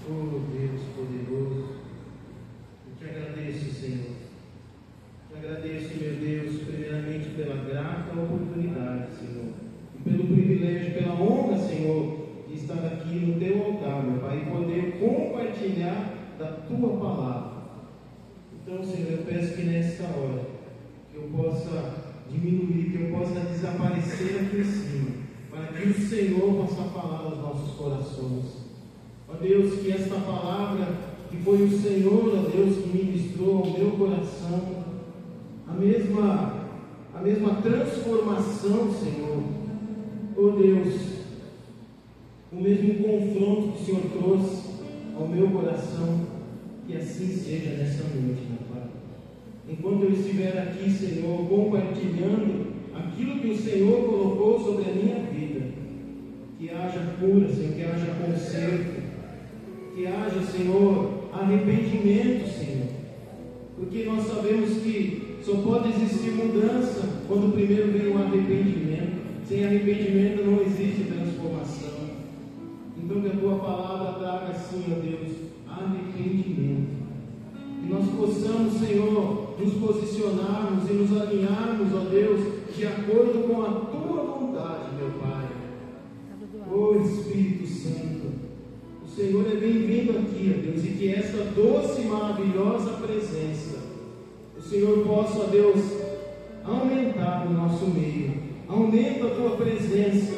Oh Deus poderoso, eu te agradeço, Senhor. Te agradeço, meu Deus, primeiramente pela grata oportunidade, Senhor, e pelo privilégio, pela honra, Senhor, de estar aqui no teu altar, meu Pai, e poder compartilhar da tua palavra. Então, Senhor, eu peço que nesta hora, que eu possa diminuir, que eu possa desaparecer aqui em cima, para que o Senhor possa falar aos nossos corações. Ó Deus, que esta palavra, que foi o Senhor, ó Deus, que ministrou ao meu coração, a mesma transformação, Senhor, ó Deus, o mesmo confronto que o Senhor trouxe ao meu coração, que assim seja nessa noite, meu Pai. Enquanto eu estiver aqui, Senhor, compartilhando aquilo que o Senhor colocou sobre a minha vida, que haja cura, Senhor, que haja conserto, que haja, Senhor, arrependimento, Senhor, porque nós sabemos que só pode existir mudança quando primeiro vem o arrependimento. Sem arrependimento não existe transformação. Então que a tua palavra traga, sim, ó Deus, arrependimento, que nós possamos, Senhor, nos posicionarmos e nos alinharmos, ó Deus, de acordo com a tua vontade, meu Pai. Ó Espírito Santo, o Senhor é bem-vindo aqui, ó Deus, e que essa doce e maravilhosa presença, o Senhor possa, ó Deus, aumentar no nosso meio. Aumenta a tua presença,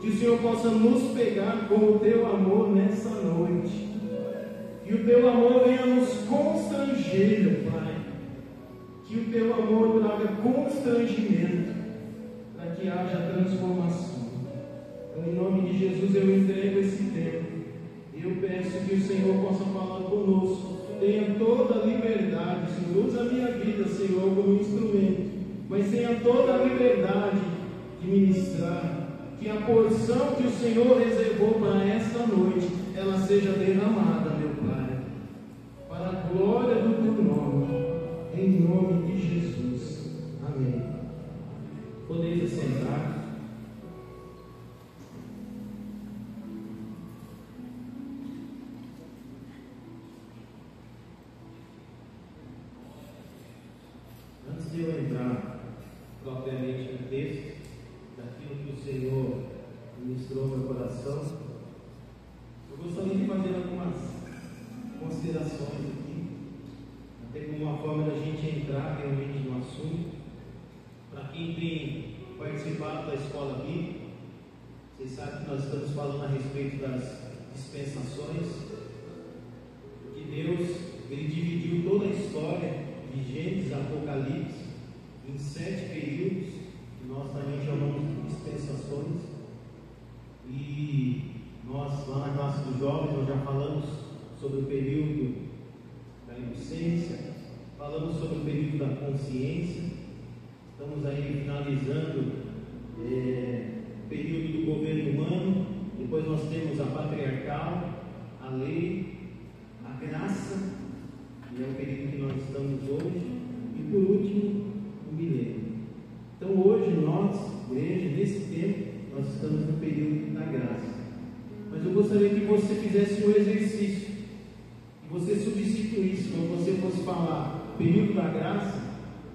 que o Senhor possa nos pegar com o teu amor nessa noite, que o teu amor venha nos constranger, meu Pai, que o teu amor traga constrangimento, para que haja transformação. Então, em nome de Jesus, eu entrego esse tempo. Eu peço que o Senhor possa falar conosco. Tenha toda a liberdade, Senhor. Usa a minha vida, Senhor, como instrumento. Mas tenha toda a liberdade de ministrar. Que a porção que o Senhor reservou para esta noite, ela seja derramada, meu Pai, para a glória do teu nome. Em nome de Jesus. Amém. Podeis sentar. Antes de eu entrar propriamente no texto, daquilo que o Senhor ministrou ao meu coração, eu gostaria de fazer algumas considerações aqui, até como uma forma da gente entrar realmente no assunto. Para quem tem participado da escola bíblica, vocês sabem que nós estamos falando a respeito das dispensações, porque Deus, Ele dividiu toda a história de Gênesis a Apocalipse em 7 períodos, que nós também chamamos de dispensações. E nós, lá na classe dos jovens, nós já falamos sobre o período da inocência, falamos sobre o período da consciência, estamos aí finalizando o período do governo humano. Depois nós temos a patriarcal, a lei, a graça, e é o período que nós estamos hoje, e por último, o milênio. Então hoje nós, igreja, nesse tempo, nós estamos no período da graça. Mas eu gostaria que você fizesse um exercício, que você substituísse, quando você fosse falar período da graça,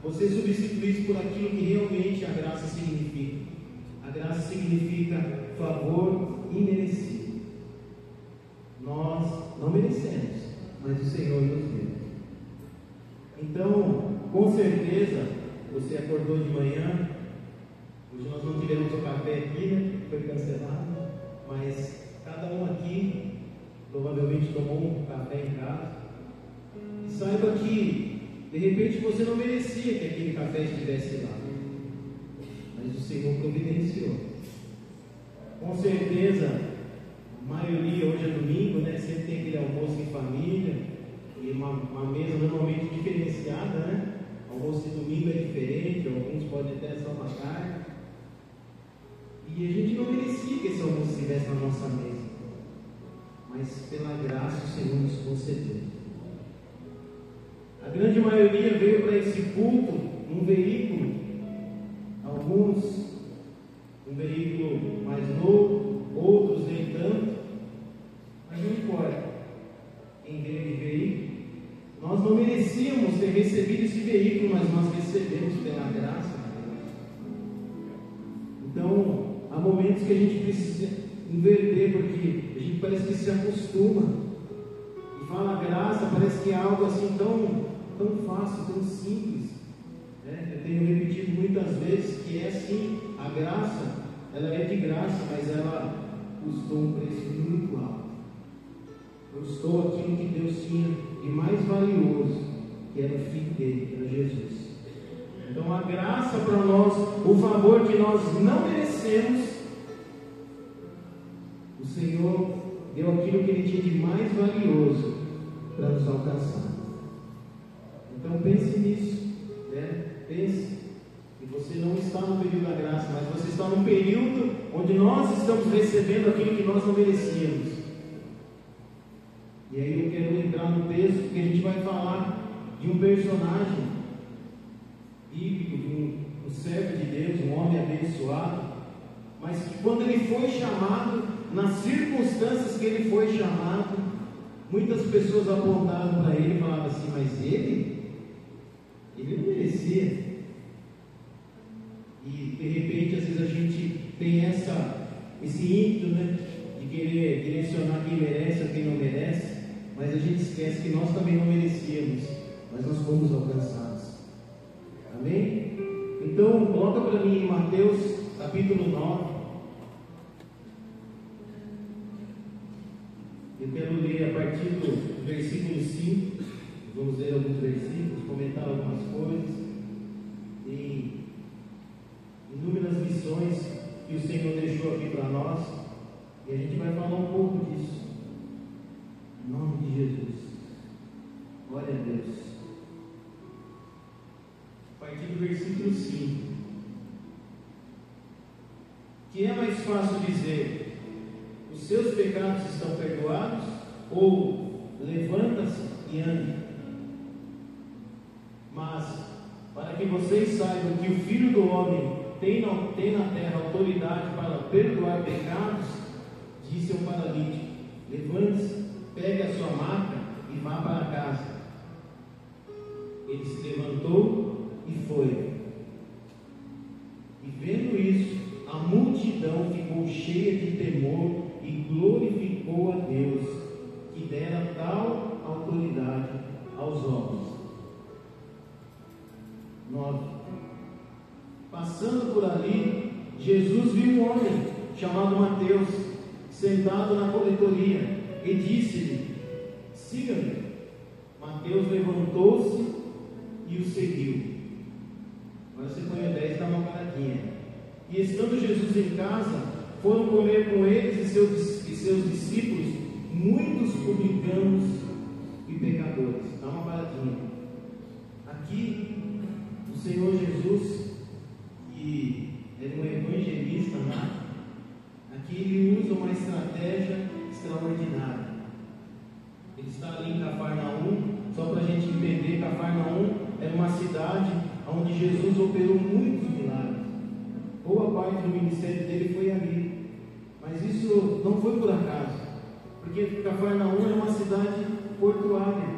você substituísse por aquilo que realmente a graça significa. A graça significa favor imerecido. Nós não merecemos, mas o Senhor nos deu. Então, com certeza, você acordou de manhã. Hoje nós não tivemos o café aqui, né? Foi cancelado, mas cada um aqui provavelmente tomou um café em casa. E saiba que de repente você não merecia que aquele café estivesse lá, mas o Senhor providenciou. Com certeza, a maioria, hoje é domingo, né? Sempre tem aquele almoço em família, e uma mesa normalmente diferenciada, né? Almoço de domingo é diferente, alguns podem até só uma carne. E a gente não merecia que esse almoço estivesse na nossa mesa, mas pela graça o Senhor nos concedeu. A grande maioria veio para esse culto num veículo, alguns um veículo mais novo, outros nem tanto, mas não importa. Nós não merecíamos ter recebido esse veículo, mas nós recebemos pela graça. Então, há momentos que a gente precisa inverter, porque a gente parece que se acostuma. E fala graça, parece que é algo assim tão fácil, tão simples. Eu tenho repetido muitas vezes que é assim, a graça, ela é de graça, mas ela custou um preço muito alto. Custou aquilo que Deus tinha de mais valioso, que era o Filho dele, que era Jesus. Então a graça para nós, o favor que nós não merecemos, o Senhor deu aquilo que Ele tinha de mais valioso para nos alcançar. Então pense nisso, pense que você não está no período da graça, mas você está no período onde nós estamos recebendo aquilo que nós não merecíamos. E aí eu quero entrar no texto, porque a gente vai falar de um personagem bíblico, de um servo de Deus, um homem abençoado, mas que quando ele foi chamado, nas circunstâncias que ele foi chamado, muitas pessoas apontaram para ele e falavam assim, mas ele não merecia. E de repente, às vezes a gente tem esse ímpeto, de querer direcionar quem merece ou quem não merece, mas a gente esquece que nós também não merecíamos, mas nós fomos alcançados. Amém? Então, coloca para mim em Mateus capítulo 9. Eu quero ler a partir do versículo 5. Vamos ler alguns versículos, comentar algumas coisas. Tem inúmeras lições que o Senhor deixou aqui para nós, e a gente vai falar um pouco disso. Em nome de Jesus. Glória a Deus. A partir do versículo 5. Que é mais fácil dizer: os seus pecados estão perdoados, ou levanta-se e ande? Mas, para que vocês saibam que o Filho do Homem tem na terra autoridade para perdoar pecados, disse ao paralítico: levante-se, pegue a sua maca e vá para casa. Ele se levantou e foi. E vendo isso, a multidão ficou cheia de temor e glorificou a Deus, que dera tal autoridade aos homens. 9. Passando por ali, Jesus viu um homem chamado Mateus, sentado na coletoria, e disse-lhe: siga-me. Mateus levantou-se e o seguiu. Agora você põe o 10 e dá uma paradinha. E estando Jesus em casa, foram comer com eles e seus discípulos muitos publicanos e pecadores. Dá uma paradinha. Aqui, o Senhor Jesus, que era um evangelista, aqui ele usa uma estratégia extraordinária. Ele está ali em Cafarnaum. Só para a gente entender, Cafarnaum era uma cidade onde Jesus operou muitos milagres. Boa parte do ministério dele foi ali. Mas isso não foi por acaso, porque Cafarnaum era uma cidade portuária.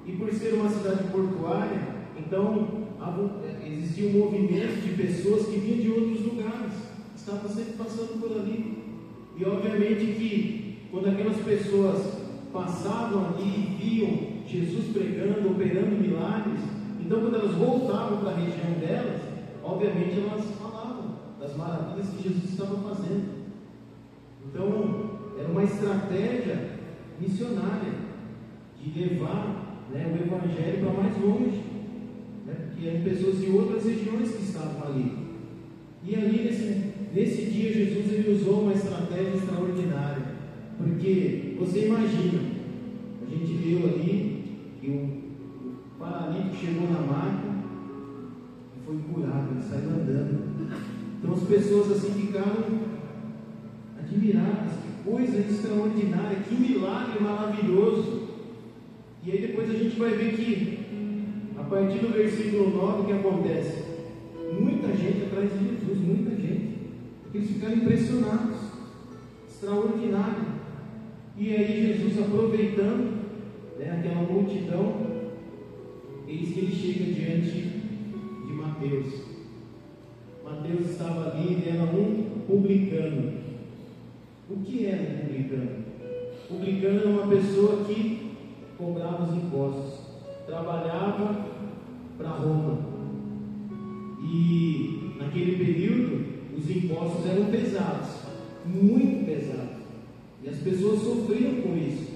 E por ser uma cidade portuária, então existia um movimento de pessoas que vinham de outros lugares, estavam sempre passando por ali. E obviamente que quando aquelas pessoas passavam ali e viam Jesus pregando, operando milagres, então quando elas voltavam para a região delas, obviamente elas falavam das maravilhas que Jesus estava fazendo. Então era uma estratégia missionária de levar o evangelho para mais longe, porque eram pessoas de outras regiões que estavam ali. E ali nesse dia Jesus ele usou uma estratégia extraordinária, porque você imagina, a gente viu ali que o paralítico chegou na maca e foi curado, ele saiu andando. Então as pessoas assim ficaram admiradas, que coisa extraordinária, que milagre maravilhoso. E aí depois a gente vai ver que a partir do versículo 9 o que acontece? Muita gente atrás de Jesus, muita gente, porque eles ficaram impressionados, extraordinário. E aí Jesus, aproveitando aquela multidão, eis que ele chega diante de Mateus. Mateus estava ali, ele era um publicano. O que era um publicano? Publicano era uma pessoa que cobrava os impostos, trabalhava para Roma. E naquele período os impostos eram pesados, muito pesados, e as pessoas sofriam com isso.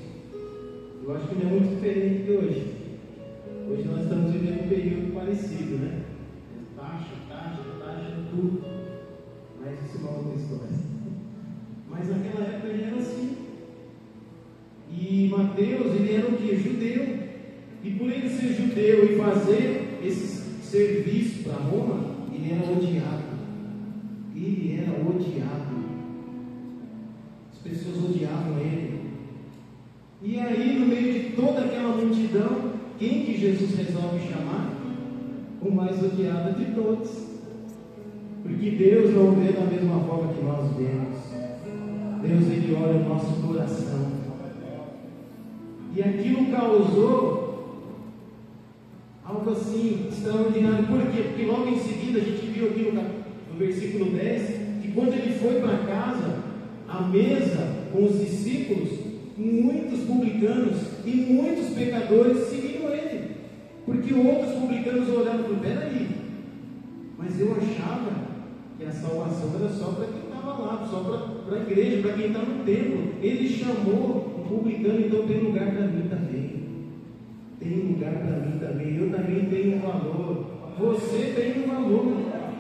Eu acho que não é muito diferente de hoje. Hoje nós estamos vivendo um período parecido, né? Taxa, tudo. Mas isso é uma outra história. Mas naquela época ele era assim. E Mateus, ele era o que? Judeu. E por ele ser judeu e fazer esse serviço para Roma, ele era odiado. Ele era odiado. As pessoas odiavam ele. E aí, no meio de toda aquela multidão, quem que Jesus resolve chamar? O mais odiado de todos. Porque Deus não vê da mesma forma que nós vemos. Deus, ele olha o nosso coração. E aquilo causou algo assim extraordinário. Por quê? Porque logo em seguida a gente viu aqui no versículo 10 que quando ele foi para casa, à mesa com os discípulos, muitos publicanos e muitos pecadores seguiram ele. Porque outros publicanos olharam e falaram: peraí, mas eu achava que a salvação era só para quem estava lá, só para a igreja, para quem está no templo. Ele chamou o publicano, então tem lugar para mim também. Tem lugar para mim também. Eu também tenho um valor. Você tem um valor.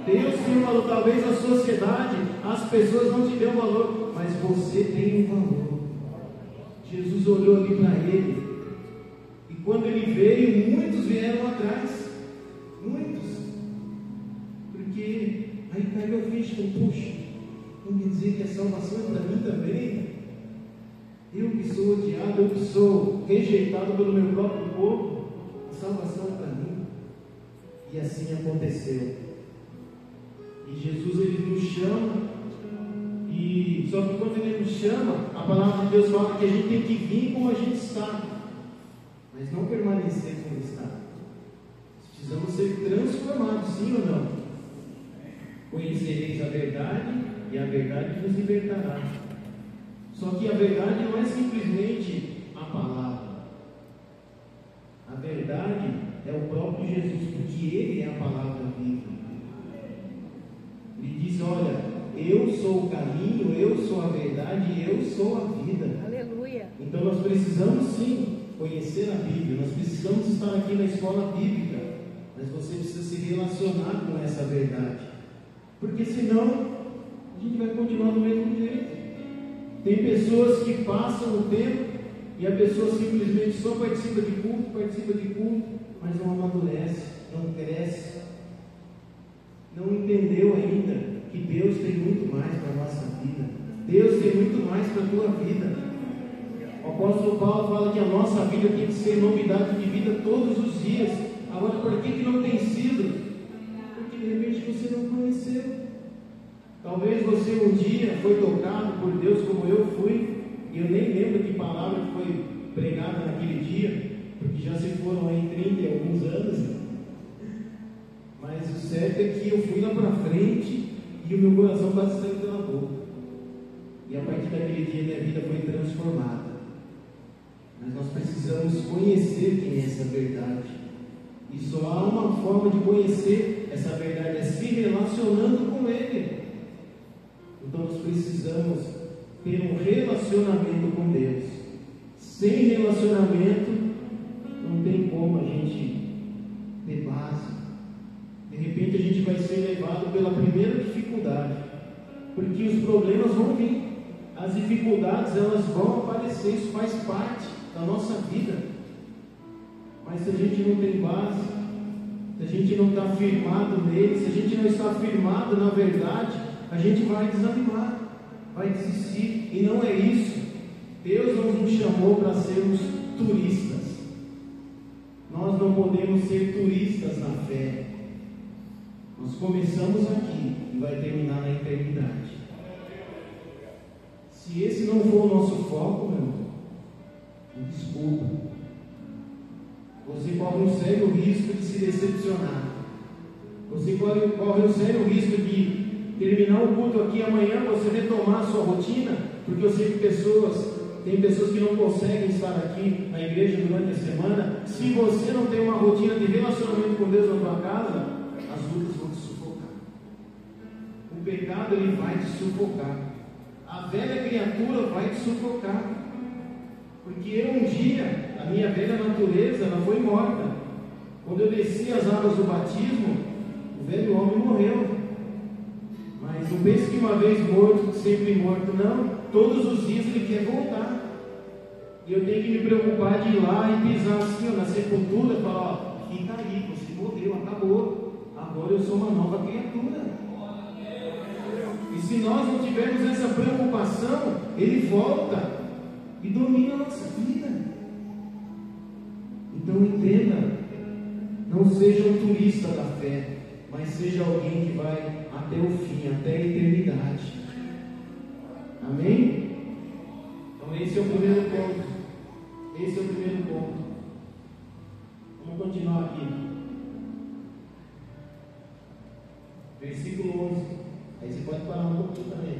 Deus tem um valor. Talvez a sociedade, as pessoas não te dêem um valor, mas você tem um valor. Jesus olhou ali para ele. E quando ele veio, muitos vieram atrás. Muitos. Porque aí caiu a ficha, puxa, não quer dizer que a salvação é para mim também? Eu que sou odiado, eu que sou rejeitado pelo meu próprio povo, a salvação é para mim. E assim aconteceu. E Jesus, ele nos chama, e só que quando ele nos chama, a palavra de Deus fala que a gente tem que vir como a gente está, mas não permanecer como está. Precisamos ser transformados, sim ou não? Conhecereis a verdade, e a verdade nos libertará. Só que a verdade não é simplesmente a palavra. A verdade é o próprio Jesus, porque Ele é a palavra viva. Ele diz: olha, eu sou o caminho, eu sou a verdade e eu sou a vida. Aleluia. Então nós precisamos sim conhecer a Bíblia, nós precisamos estar aqui na escola bíblica, mas você precisa se relacionar com essa verdade, porque senão a gente vai continuar do mesmo jeito. Tem pessoas que passam o tempo e a pessoa simplesmente só participa de culto, mas não amadurece, não cresce, não entendeu ainda que Deus tem muito mais para a nossa vida. Deus tem muito mais para a tua vida. O apóstolo Paulo fala que a nossa vida tem que ser novidade de vida todos os dias. Agora, por que não tem sido? Porque de repente você não conheceu. Talvez você um dia foi tocado por Deus como eu fui, e eu nem lembro que palavra que foi pregada naquele dia, porque já se foram aí 30 e alguns anos. Mas o certo é que eu fui lá para frente e o meu coração quase saiu pela boca. E a partir daquele dia minha vida foi transformada. Mas nós precisamos conhecer quem é essa verdade. E só há uma forma de conhecer essa verdade, é se relacionando com Ele. Então nós precisamos ter um relacionamento com Deus. Sem relacionamento não tem como a gente ter base. De repente a gente vai ser levado pela primeira dificuldade, porque os problemas vão vir, as dificuldades elas vão aparecer, isso faz parte da nossa vida. Mas se a gente não tem base, se a gente não está firmado nele, se a gente não está firmado na verdade, a gente vai desanimar, vai desistir. E não é isso. Deus não nos chamou para sermos turistas. Nós não podemos ser turistas na fé. Nós começamos aqui e vai terminar na eternidade. Se esse não for o nosso foco, meu irmão, desculpa. Você corre um sério risco de se decepcionar. Você corre um sério risco de terminar o culto aqui amanhã, você retomar a sua rotina, porque eu sei que tem pessoas que não conseguem estar aqui na igreja durante a semana. Se você não tem uma rotina de relacionamento com Deus na tua casa, as lutas vão te sufocar. O pecado, ele vai te sufocar. A velha criatura vai te sufocar. Porque um dia, a minha velha natureza, ela foi morta. Quando eu desci as águas do batismo, o velho homem morreu. Mas não pense que uma vez morto, sempre morto, não. Todos os dias ele quer voltar. E eu tenho que me preocupar de ir lá e pisar assim, na sepultura, e falar, ó, fica aí, você morreu, acabou. Agora eu sou uma nova criatura. E se nós não tivermos essa preocupação, ele volta e domina a nossa vida. Então entenda, não seja um turista da fé, mas seja alguém que vai até o fim, até a eternidade. Amém? Então esse é o primeiro ponto. Esse é o primeiro ponto. Vamos continuar aqui. Versículo 11. Aí você pode parar um pouquinho também.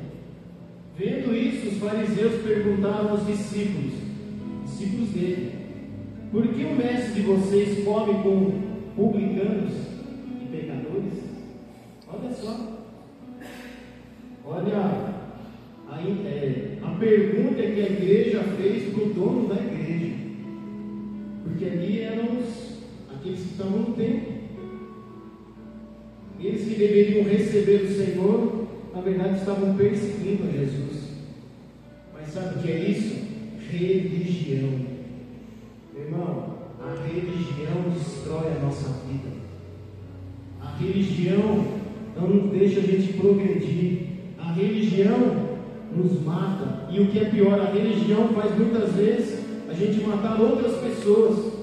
Vendo isso, os fariseus perguntaram aos discípulos dele: por que o mestre de vocês come com publicanos e pecadores? Olha só. Olha a pergunta que a igreja fez para o dono da igreja. Porque ali eram aqueles que estavam no templo. Eles que deveriam receber o Senhor, na verdade estavam perseguindo a Jesus. Mas sabe o que é isso? Religião. Irmão, a religião destrói a nossa vida. A religião não nos deixa a gente progredir. A religião nos mata. E o que é pior, a religião faz muitas vezes a gente matar outras pessoas.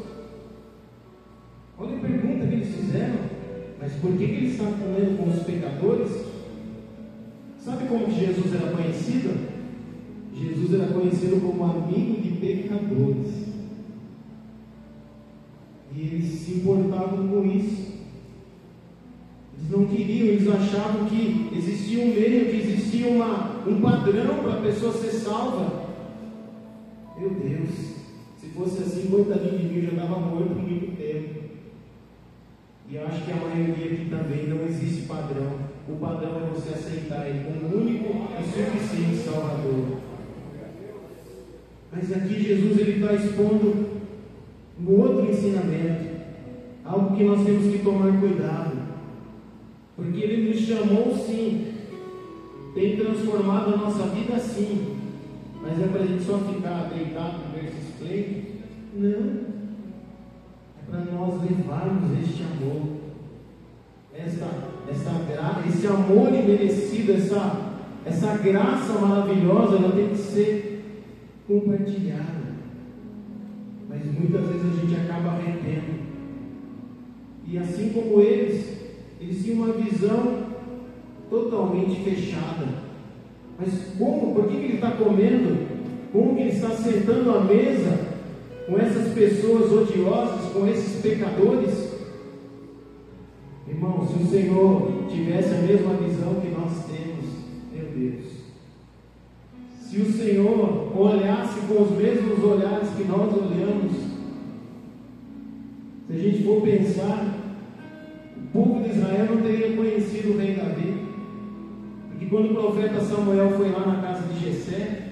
Olha a pergunta que eles fizeram. Mas por que eles estão comendo com os pecadores? Sabe como Jesus era conhecido? Jesus era conhecido como amigo de pecadores. E eles se importavam com isso. Eles não queriam, eles achavam que existia um meio, que existia um padrão para a pessoa ser salva. Meu Deus, se fosse assim, coitadinho de mim, eu já estava morto por muito tempo. E eu acho que a maioria aqui também não existe padrão. O padrão é você aceitar Ele como único e suficiente Salvador. Mas aqui Jesus está expondo um outro ensinamento, algo que nós temos que tomar cuidado, porque Ele nos chamou sim, tem transformado a nossa vida sim, mas é para a gente só ficar deitado no berço esplêndido? Não. Para nós levarmos este amor, esse amor imerecido, essa graça maravilhosa, ela tem que ser compartilhada. Mas muitas vezes a gente acaba retendo. E assim como eles tinham uma visão totalmente fechada. Mas como? Por que ele está comendo? Como que ele está sentando à mesa com essas pessoas odiosas, com esses pecadores? Irmão, se o Senhor tivesse a mesma visão que nós temos, meu Deus, se o Senhor olhasse com os mesmos olhares que nós olhamos, se a gente for pensar, o povo de Israel não teria conhecido o rei Davi, porque quando o profeta Samuel foi lá na casa de Jessé,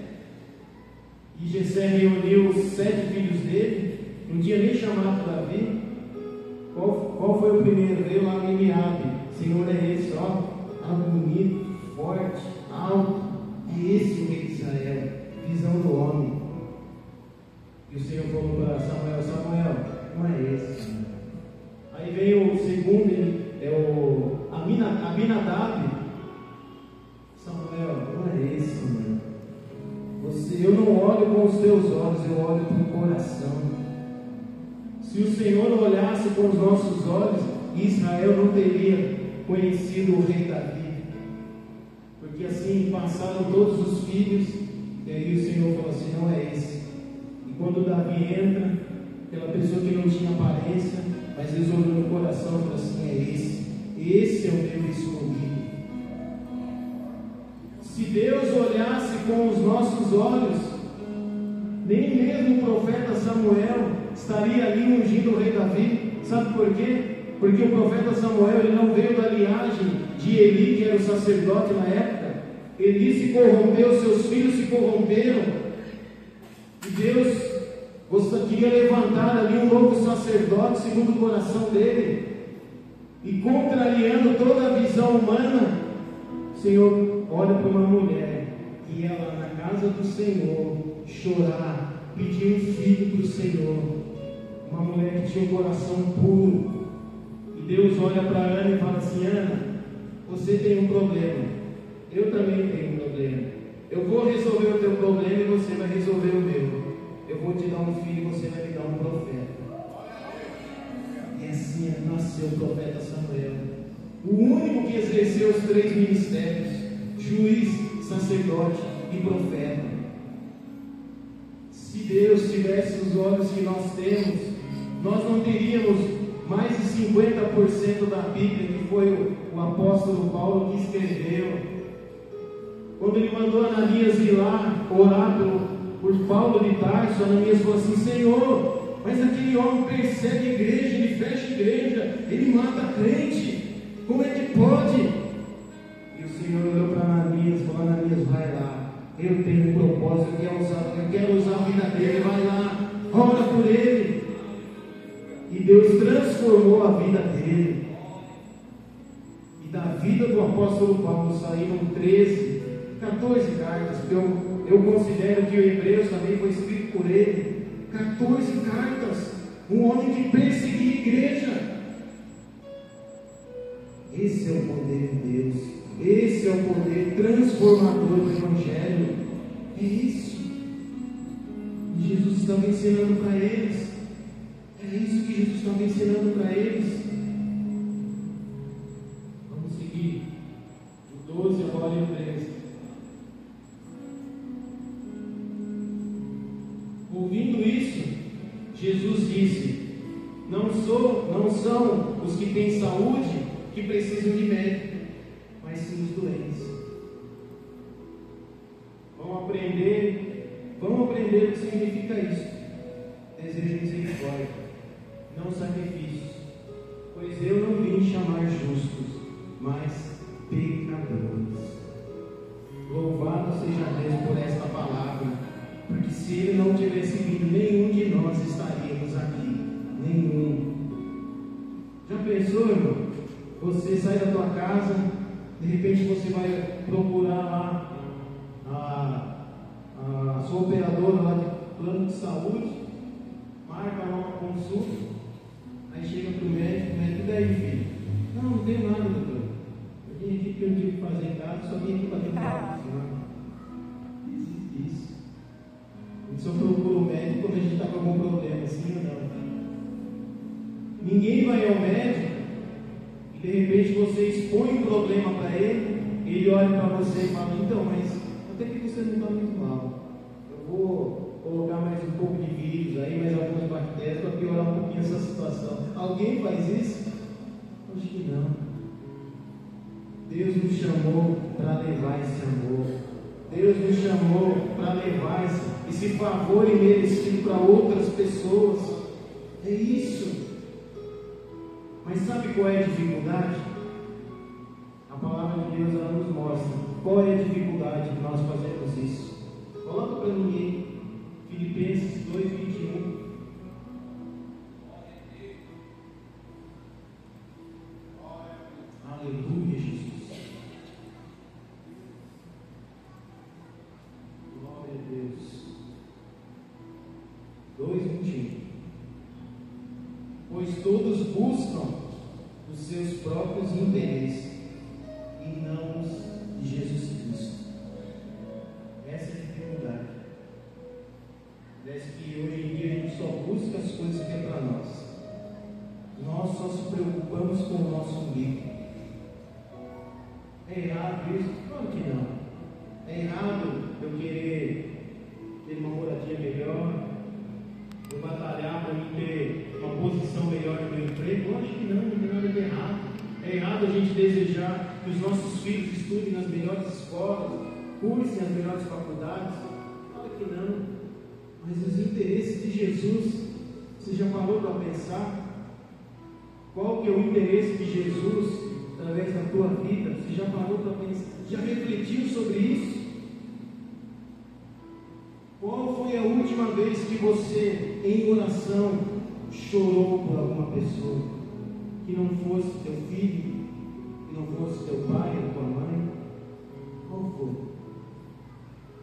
e Jessé reuniu os 7 filhos dele, não tinha nem chamado Davi. Qual foi o primeiro? Veio lá Eliabe. Senhor, é esse, ó, bonito, forte, alto. E esse é o rei de Israel, visão do homem. E o Senhor falou para Samuel, não é esse. Aí veio o segundo, o Abinadab. Samuel, não é esse, Samuel. Eu não olho com os teus olhos, eu olho com o coração. Se o Senhor olhasse com os nossos olhos, Israel não teria conhecido o rei Davi. Porque assim passaram todos os filhos, e aí o Senhor falou assim, não é esse. E quando Davi entra, aquela pessoa que não tinha aparência, mas Deus olhou no coração e falou assim: é esse é o meu escolhido. Se Deus olhasse com os nossos olhos, nem mesmo o profeta Samuel estaria ali ungindo o rei Davi. Sabe por quê? Porque o profeta Samuel, ele não veio da linhagem de Eli, que era o sacerdote na época. Eli se corrompeu, seus filhos se corromperam, e Deus queria levantar ali um novo sacerdote segundo o coração dele. E contrariando toda a visão humana, o Senhor olha para uma mulher e ela na casa do Senhor chorar, pedir um filho para o Senhor. Uma mulher que tinha um coração puro. E Deus olha para Ana e fala assim: Ana, você tem um problema, eu também tenho um problema. Eu vou resolver o teu problema e você vai resolver o meu. Eu vou te dar um filho e você vai me dar um profeta. E assim nasceu o profeta Samuel, o único que exerceu os 3 ministérios: juiz, sacerdote e profeta. Se Deus tivesse os olhos que nós temos, nós não teríamos mais de 50% da Bíblia, que foi o apóstolo Paulo que escreveu. Quando ele mandou Ananias ir lá orar por Paulo de Tarso, Ananias falou assim: Senhor, mas aquele homem persegue a igreja, ele fecha a igreja, ele mata crente, como é que pode? E o Senhor olhou para Ananias e falou: Ananias, vai lá, eu tenho um propósito, eu quero usar a vida dele, vai lá, ora por ele. E Deus transformou a vida dele. E da vida do apóstolo Paulo saíram 14 cartas, porque eu considero que o Hebreus também foi escrito por ele. 14 cartas, um homem que perseguia a igreja. Esse é o poder de Deus, esse é o poder transformador do Evangelho. É isso. E Jesus estava ensinando para eles. É isso que Jesus estava ensinando para eles. Vamos seguir o 12 agora e o 13. Ouvindo isso, Jesus disse: não são os que têm saúde que precisam de médico, mas sim os doentes. Vão aprender o que significa isso. Desejo misericórdia, não sacrifícios, pois eu não vim chamar justos, mas pecadores. Louvado seja Deus por esta palavra, porque se Ele não tivesse vindo, nenhum de nós estaríamos aqui. Nenhum. Já pensou, irmão? Você sai da tua casa, de repente você vai procurar lá a sua operadora lá de plano de saúde, marca lá uma consulta, aí chega para o médico, e daí, filho? Não tem nada, doutor. Eu vim aqui porque eu tive que fazer em casa, só vim aqui para dentro da função. Existe isso. A gente só procura o médico quando a gente está com algum problema, sim ou não? Ninguém vai ao médico e de repente você expõe um problema para ele olha para você e fala: então, mas até que você não está muito mal. Eu vou colocar mais um pouco de vírus aí, mais algumas bactérias para piorar um pouquinho essa situação. Alguém faz isso? Acho que não. Deus nos chamou para levar esse amor. Deus nos chamou para levar esse favor imerecido para outras pessoas. É isso. Mas sabe qual é a dificuldade? A palavra de Deus, ela nos mostra qual é a dificuldade que nós fazemos isso. Coloca para mim Filipenses 2:21. Aleluia, Jesus. Glória a Deus. 2:21. Pois todos buscam os seus próprios interesses e não os de Jesus Cristo. Essa é a dificuldade. Parece que hoje em dia a gente só busca as coisas que é para nós. Nós só se preocupamos com o nosso umbigo. É errado isso? Claro que não. É errado eu querer ter uma moradia melhor, eu batalhar para mim ter desejar que os nossos filhos estudem nas melhores escolas, cursem as melhores faculdades? Claro que não. Mas os interesses de Jesus, você já parou para pensar? Qual que é o interesse de Jesus através da tua vida? Você já parou para pensar? Já refletiu sobre isso? Qual foi a última vez que você, em oração, chorou por alguma pessoa? Que não fosse teu filho, que não fosse teu pai ou tua mãe? Qual foi?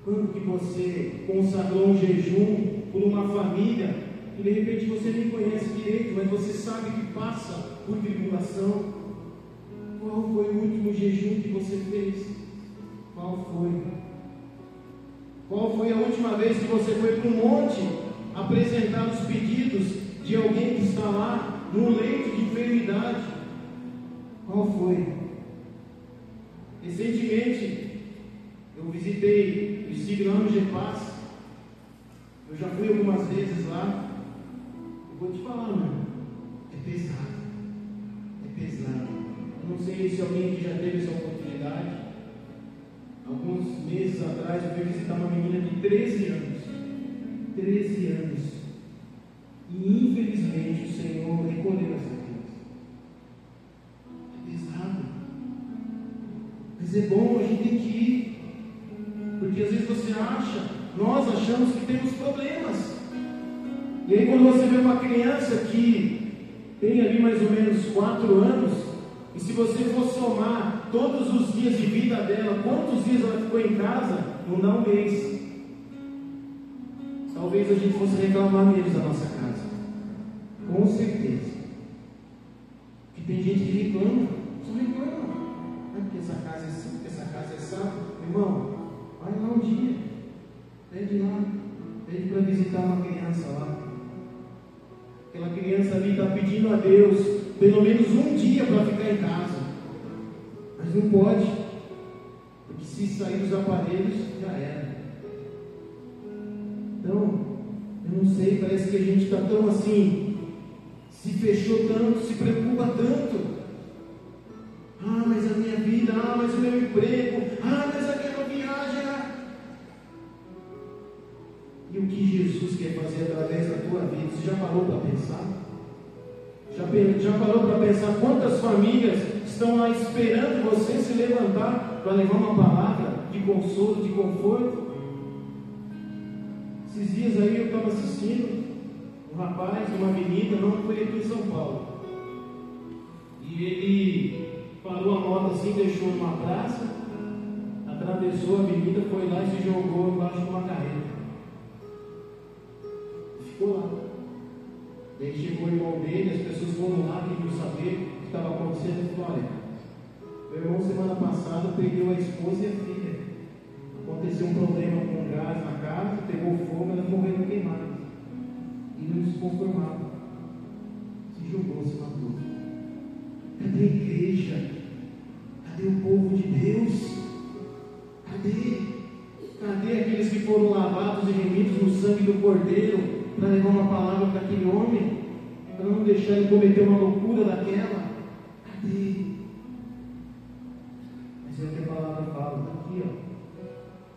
Quando que você consagrou um jejum por uma família que de repente você nem conhece direito, mas você sabe que passa por tribulação? Qual foi o último jejum que você fez? Qual foi? Qual foi a última vez que você foi para um monte apresentar os pedidos de alguém que está lá num leito de enfermidade? Qual foi? Recentemente eu visitei o estive lá no GEPAS. Eu já fui algumas vezes lá. Eu vou te falar, mano, é pesado. É pesado. Eu não sei se alguém que já teve essa oportunidade. Alguns meses atrás eu fui visitar uma menina de 13 anos. 13 anos. E infelizmente o Senhor recolheu essa criança. É pesado. Mas é bom, a gente tem que ir. Porque às vezes você acha, nós achamos que temos problemas. E aí quando você vê uma criança que tem ali mais ou menos 4 anos, e se você for somar todos os dias de vida dela, quantos dias ela ficou em casa, não dá um mês. Talvez a gente fosse reclamar menos da nossa casa. Com certeza. Porque tem gente que reclama, só reclama. Não é porque essa casa é assim, porque essa casa é sábado. Irmão, vai lá um dia. Pede lá. Pede para visitar uma criança lá. Aquela criança ali está pedindo a Deus pelo menos um dia para ficar em casa. Mas não pode. Porque se sair dos aparelhos, já era. Então, eu não sei, parece que a gente está tão assim, se fechou tanto, se preocupa tanto. Ah, mas a minha vida, ah, mas o meu emprego, ah, mas aquela viagem. E o que Jesus quer fazer através da tua vida? Você já parou para pensar? Já parou para pensar quantas famílias estão lá esperando você se levantar para levar uma palavra de consolo, de conforto? Esses dias aí eu estava assistindo um rapaz, uma avenida, não foi aqui em São Paulo. E ele parou a moto assim, deixou numa praça, atravessou a avenida, foi lá e se jogou embaixo de uma carreta. Ficou lá. Daí chegou o irmão dele, as pessoas foram lá, queriam saber o que estava acontecendo. Ele falou: olha, meu irmão semana passada perdeu a esposa e a filha. Aconteceu um problema com gás na casa, pegou fogo, elas morreram queimadas. E não se conformava. Se jogou, se matou. Cadê a igreja? Cadê o povo de Deus? Cadê aqueles que foram lavados e remidos no sangue do Cordeiro para levar uma palavra para aquele homem? Para não deixar ele cometer uma loucura daquela? Cadê? Mas é o que a palavra fala, está aqui, ó.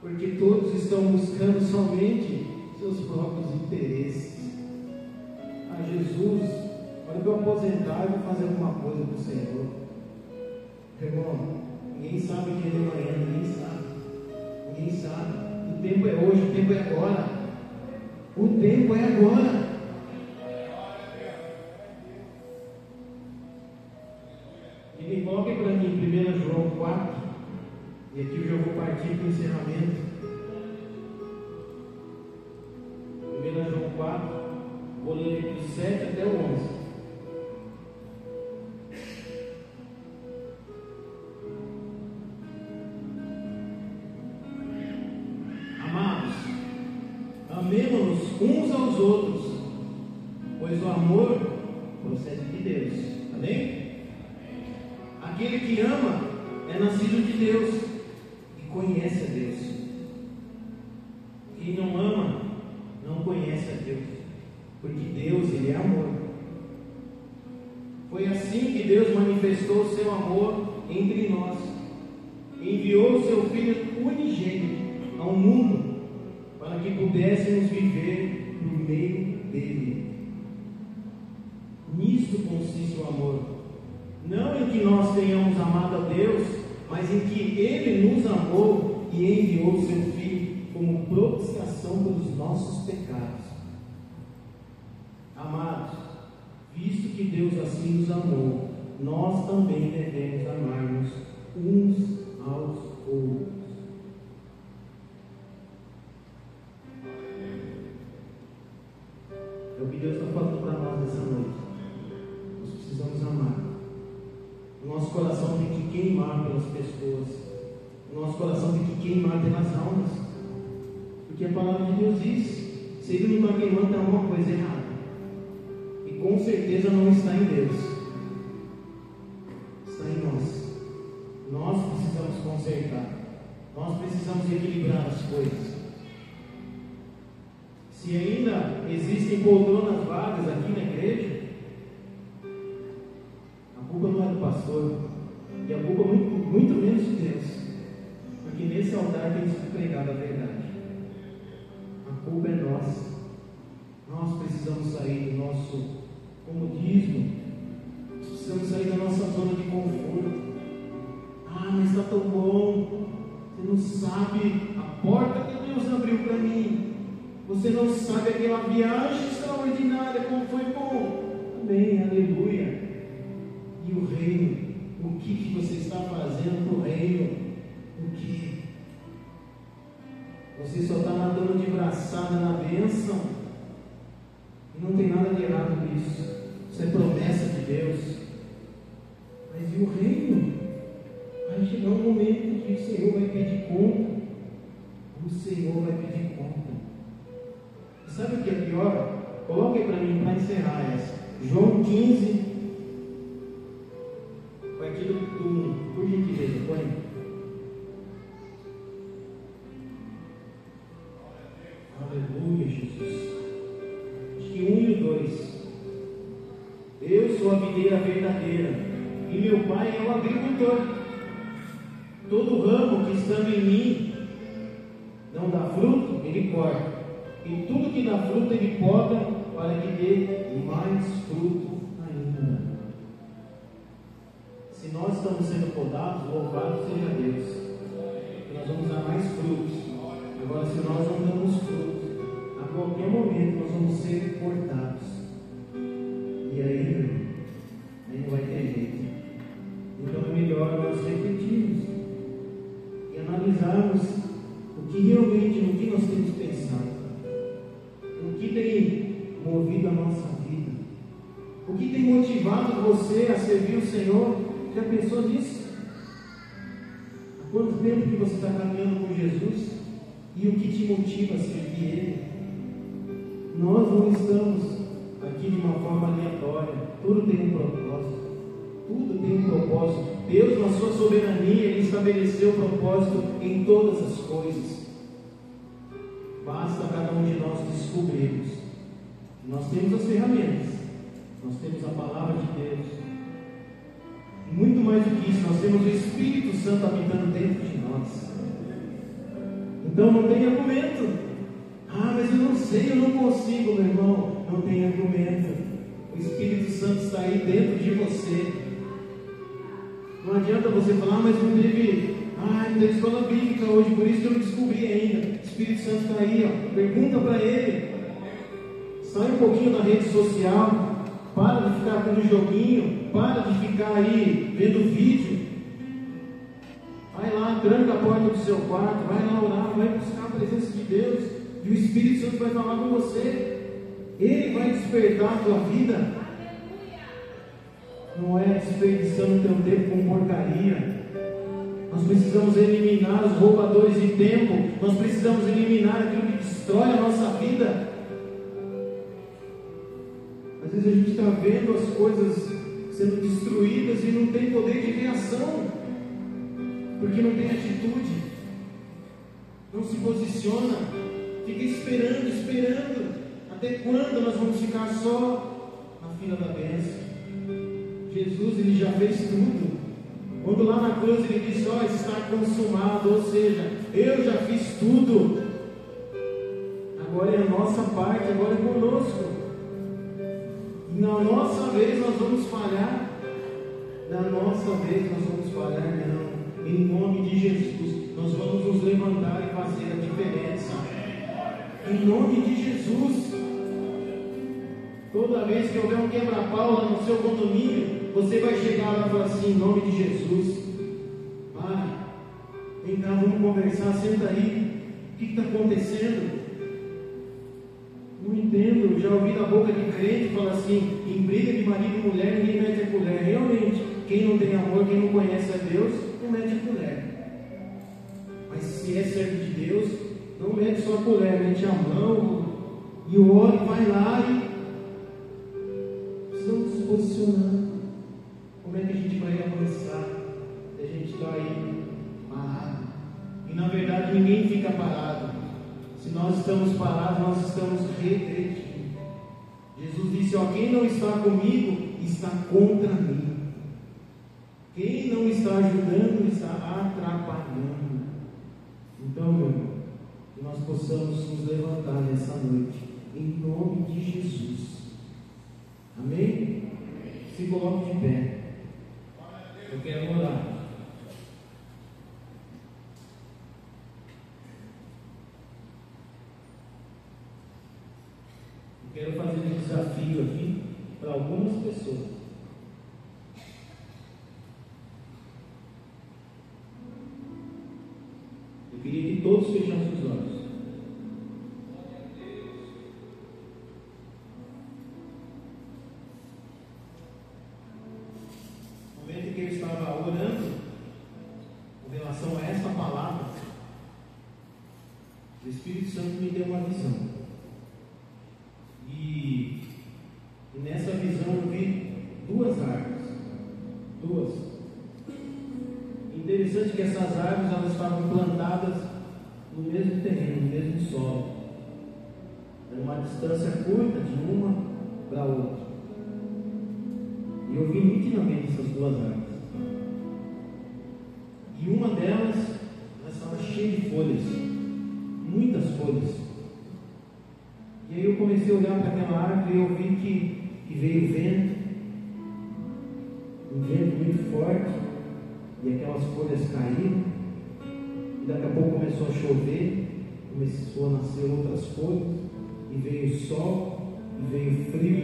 Porque todos estão buscando somente seus próprios interesses. Ah, Jesus, quando eu aposentar, eu vou fazer alguma coisa para o Senhor. Irmão, ninguém sabe o que é de manhã, ninguém sabe. Ninguém sabe. O tempo é hoje, o tempo é agora. O tempo é agora. E coloquem para mim 1 João 4. E aqui eu já vou partir para o encerramento. 1 João 4, vou ler do 7 até o 11. Amados, amemo-nos uns aos outros, pois o amor procede de Deus. Amém? Aquele que ama é nascido de Deus e conhece a Deus. Quem não ama não conhece a Deus, porque Deus, Ele é amor. Foi assim que Deus manifestou o seu amor entre nós, enviou o seu Filho unigênito ao mundo para que pudéssemos viver por meio dele. Nisto consiste o amor, não em que nós tenhamos amado a Deus, mas em que Ele nos amou e enviou o seu Filho como propiciação pelos nossos pecados. Amados, visto que Deus assim nos amou, nós também devemos amar-nos uns aos outros. É o que Deus está falando para nós nessa noite. Nós precisamos amar. O nosso coração tem que queimar pelas pessoas. O nosso coração tem que queimar pelas almas. Porque a palavra de Deus diz: se ele não está queimando, tem alguma coisa errada. E com certeza não está em Deus. Está em nós. Nós precisamos consertar. Nós precisamos equilibrar as coisas. Se ainda existem poltronas vagas aqui na igreja, a culpa não é do pastor, e a culpa muito menos de Deus, porque nesse altar tem sido pregada a verdade. A culpa é nossa. Nós precisamos sair do nosso comodismo, precisamos sair da nossa zona de conforto. Ah, mas está tão bom, você não sabe a porta que Deus abriu para mim. Você não sabe aquela viagem extraordinária, como foi bom. Amém, aleluia. E o reino, o que você está fazendo para o reino? O que? Você só está nadando de braçada na bênção. E não tem nada de errado nisso. Isso é promessa de Deus. Mas e o reino? Vai chegar um momento que o Senhor vai pedir conta. O Senhor vai pedir conta. Sabe o que é pior? Coloque para mim, para encerrar essa. João 15, vai aqui do 1, por gentileza, põe. Aleluia, Jesus. Acho que 1 e o 2. Eu sou a videira verdadeira, e meu Pai é o agricultor. Todo ramo que estando em mim não dá fruto, ele corta. E tudo que dá fruto ele poda, para que dê mais fruto ainda. Se nós estamos sendo podados, louvado seja Deus. Nós vamos dar mais frutos. Agora, se nós não damos frutos, a qualquer momento nós vamos ser cortados. E aí não vai ter jeito. Então é melhor nós refletirmos e analisarmos o que realmente, no que nós temos pensado. O que tem movido a nossa vida? O que tem motivado você a servir o Senhor? Já pensou nisso? Há quanto tempo que você está caminhando com Jesus? E o que te motiva a servir Ele? Nós não estamos aqui de uma forma aleatória. Tudo tem um propósito. Tudo tem um propósito. Deus, na sua soberania, Ele estabeleceu o propósito em todas as coisas. Basta cada um de nós descobrirmos. Nós temos as ferramentas, nós temos a palavra de Deus. Muito mais do que isso, nós temos o Espírito Santo habitando dentro de nós. Então não tem argumento. Ah, mas eu não sei, eu não consigo, meu irmão. Não tem argumento. O Espírito Santo está aí dentro de você. Não adianta você falar, mas não teve escola bíblica hoje, por isso que eu não descobri ainda. O Espírito Santo está aí, ó. Pergunta para ele. Sai um pouquinho da rede social. Para de ficar com um joguinho. Para de ficar aí vendo vídeo. Vai lá, tranca a porta do seu quarto. Vai lá orar, vai buscar a presença de Deus. E o Espírito Santo vai falar com você. Ele vai despertar a tua vida. Não é desperdiçando o teu tempo com porcaria. Nós precisamos eliminar os roubadores de tempo. Nós precisamos eliminar aquilo que destrói a nossa vida. Às vezes a gente está vendo as coisas sendo destruídas e não tem poder de reação, porque não tem atitude, não se posiciona, fica esperando. Até quando nós vamos ficar só na fila da bênção? Jesus, Ele já fez tudo. Quando lá na cruz ele disse: ó, está consumado, ou seja, eu já fiz tudo. Agora é a nossa parte, agora é conosco. E na nossa vez nós vamos falhar. Na nossa vez nós vamos falhar, não. Em nome de Jesus, nós vamos nos levantar e fazer a diferença. Em nome de Jesus. Toda vez que houver um quebra-pau lá no seu condomínio, você vai chegar lá e falar assim: em nome de Jesus. Pai, vem cá, vamos conversar, senta aí. O que está acontecendo? Não entendo. Já ouvi da boca de crente falar assim: em briga de marido e mulher, ninguém mete a colher. Realmente, quem não tem amor, quem não conhece a Deus, não mete a colher. Mas se é servo de Deus, não mete só a colher, mete a mão e o óleo, vai lá e precisamos nos posicionar. Como é que a gente vai avançar? A gente está aí parado. E na verdade ninguém fica parado. Se nós estamos parados, nós estamos regredindo. Jesus disse: ó, quem não está comigo está contra mim. Quem não está ajudando está atrapalhando. Então, meu irmão, que nós possamos nos levantar nessa noite, em nome de Jesus. Amém? Se coloque de pé. Eu quero orar. Eu quero fazer um desafio aqui para algumas pessoas. Eu queria que todos fechassem os olhos. No momento em que eu estava orando com relação a esta palavra, o Espírito Santo me deu uma visão. E nessa visão eu vi duas árvores. Duas. Interessante que essas árvores elas estavam plantadas no mesmo terreno, no mesmo solo. Era uma distância curta de uma para a outra. E eu vi nitidamente essas duas árvores. E uma delas ela estava cheia de folhas, muitas folhas. E aí eu comecei a olhar para aquela árvore e eu vi que veio vento, um vento muito forte, e aquelas folhas caíram, e daqui a pouco começou a chover, começou a nascer outras folhas, e veio o sol, e veio o frio,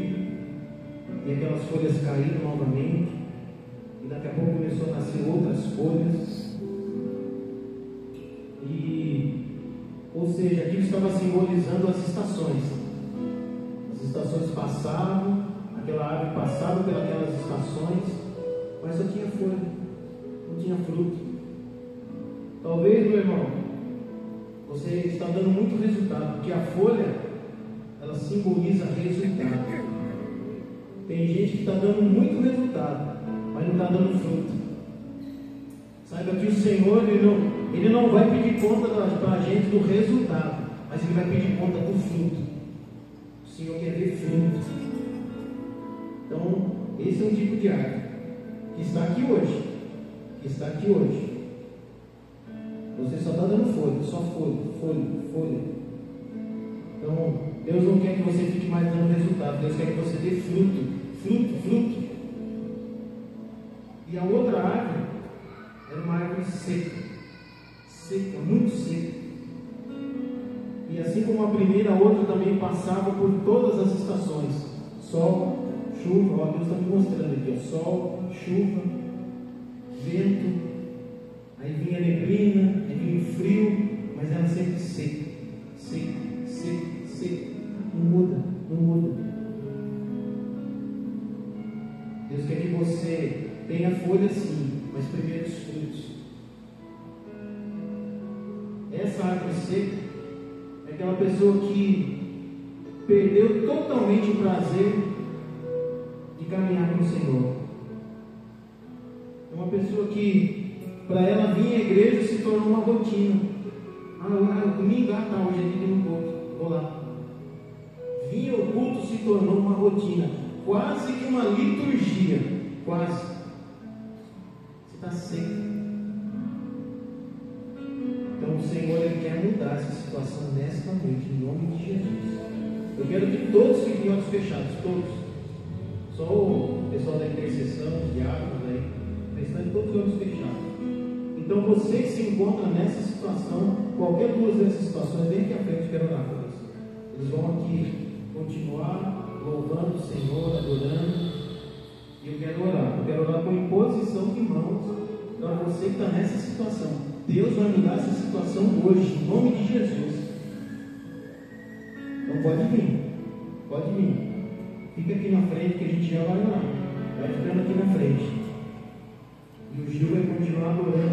e aquelas folhas caíram novamente, e daqui a pouco começou a nascer outras folhas, ou seja, aquilo estava simbolizando as estações. As estações passavam, aquela árvore passava pelas estações, mas só tinha folha, não tinha fruto. Talvez, meu irmão, você está dando muito resultado, porque a folha, ela simboliza resultado. Tem gente que está dando muito resultado, mas não está dando fruto. Saiba que o Senhor, Ele não vai pedir conta para a gente do resultado, mas Ele vai pedir conta do fruto. O Senhor quer ver fruto. Então, esse é um tipo de árvore que está aqui hoje. Você só está dando folha, só folha. Então, Deus não quer que você fique mais dando resultado. Deus quer que você dê fruto. E a outra árvore era uma árvore seca, muito seca. E assim como a primeira, a outra também passava por todas as estações: sol, chuva. Ó, Deus está me mostrando aqui, ó, sol, chuva, vento, aí vinha neblina, aí vinha frio, mas era sempre seca. Não muda. Deus quer que você tenha folha sim, mas primeiro os frutos. Essa árvore seca é aquela pessoa que perdeu totalmente o prazer de caminhar com o Senhor. É uma pessoa que, para ela vir à igreja, se tornou uma rotina. Domingo, tá, hoje é dia de um culto, vou lá. Vir ao culto se tornou uma rotina, quase que uma liturgia, quase. Você está seca. Então o Senhor Ele quer mudar essa situação nesta noite, em nome de Jesus. Eu quero que todos fiquem olhos fechados, todos. Só o pessoal da intercessão, os diáconos aí, o restante todos olhos fechados. Então você que se encontra nessa situação, qualquer duas dessas situações, vem aqui à frente, quero orar por você. Eles vão aqui continuar louvando o Senhor, adorando. E eu quero orar com imposição de mãos para você que está nessa situação. Deus vai mudar essa situação hoje, em nome de Jesus. Então pode vir. Fica aqui na frente que a gente já vai orar. Vai ficando aqui na frente. E o Gil vai continuar adorando.